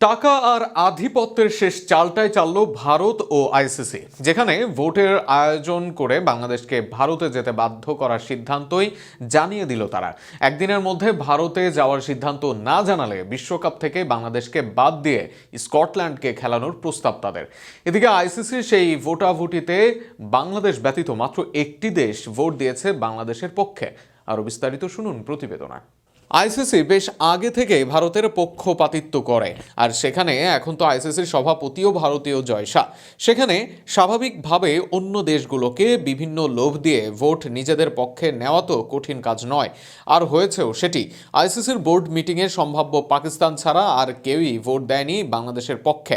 টাকা আর আধিপত্যের শেষ চালটাই চাললো ভারত ও আইসিসি, যেখানে ভোটের আয়োজন করে বাংলাদেশকে ভারতে যেতে বাধ্য করার সিদ্ধান্তই জানিয়ে দিল তারা। একদিনের মধ্যে ভারতে যাওয়ার সিদ্ধান্ত না জানালে বিশ্বকাপ থেকে বাংলাদেশকে বাদ দিয়ে স্কটল্যান্ডকে খেলানোর প্রস্তাব তাদের। এদিকে আইসিসির সেই ভোটাভুটিতে বাংলাদেশ ব্যতীত মাত্র একটি দেশ ভোট দিয়েছে বাংলাদেশের পক্ষে। আরও বিস্তারিত শুনুন প্রতিবেদনা। আইসিসি বেশ আগে থেকে ভারতের পক্ষপাতিত্ব করে, আর সেখানে এখন তো আইসিসির সভাপতিও ভারতীয় জয়শা। সেখানে স্বাভাবিকভাবে অন্য দেশগুলোকে বিভিন্ন লোভ দিয়ে ভোট নিজেদের পক্ষে নেওয়া তো কঠিন কাজ নয়, আর হয়েছেও সেটি। আইসিসির বোর্ড মিটিংয়ে সম্ভাব্য পাকিস্তান ছাড়া আর কেউই ভোট দেয়নি বাংলাদেশের পক্ষে।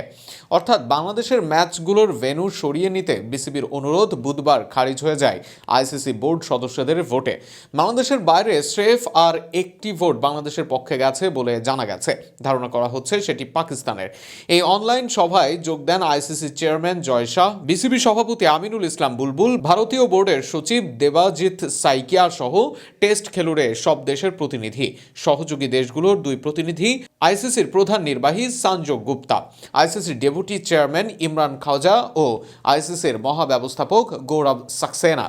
অর্থাৎ বাংলাদেশের ম্যাচগুলোর ভেন্যু সরিয়ে নিতে বিসিবির অনুরোধ বুধবার খারিজ হয়ে যায় আইসিসি বোর্ড সদস্যদের ভোটে। বাংলাদেশের বাইরে স্রেফ আর একটি ভোট বাংলাদেশের পক্ষে গেছে বলে জানা গেছে। ধারণা করা হচ্ছে সেটি পাকিস্তানের। এই অনলাইন সভায় যোগ দেন আইসিসি চেয়ারম্যান জয় শাহ, বিসিবি সভাপতি আমিনুল ইসলাম বুলবুল, ভারতীয় বোর্ডের সচিব দেবাজিৎ সাইকিয়া সহ টেস্ট খেলুড়ে সব দেশের প্রতিনিধি। সহযোগী দেশগুলোর দুই প্রতিনিধি, আইসিসির প্রধান নির্বাহী সঞ্জয় গুপ্তা, আইসিসির ডেপুটি চেয়ারম্যান ইমরান খাওজা ও আইসিসির মহাব্যবস্থাপক গৌরব সাক্সেনা।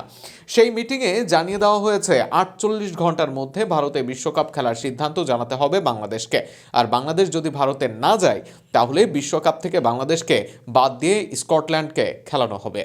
সেই মিটিংয়ে জানিয়ে দেওয়া হয়েছে 48 ঘন্টার মধ্যে ভারতে বিশ্বকাপ খেলার সিদ্ধান্ত জানাতে হবে বাংলাদেশকে। আর বাংলাদেশ যদি ভারতে না যায় তাহলে বিশ্বকাপ থেকে বাংলাদেশকে বাদ দিয়ে স্কটল্যান্ডকে খেলানো হবে।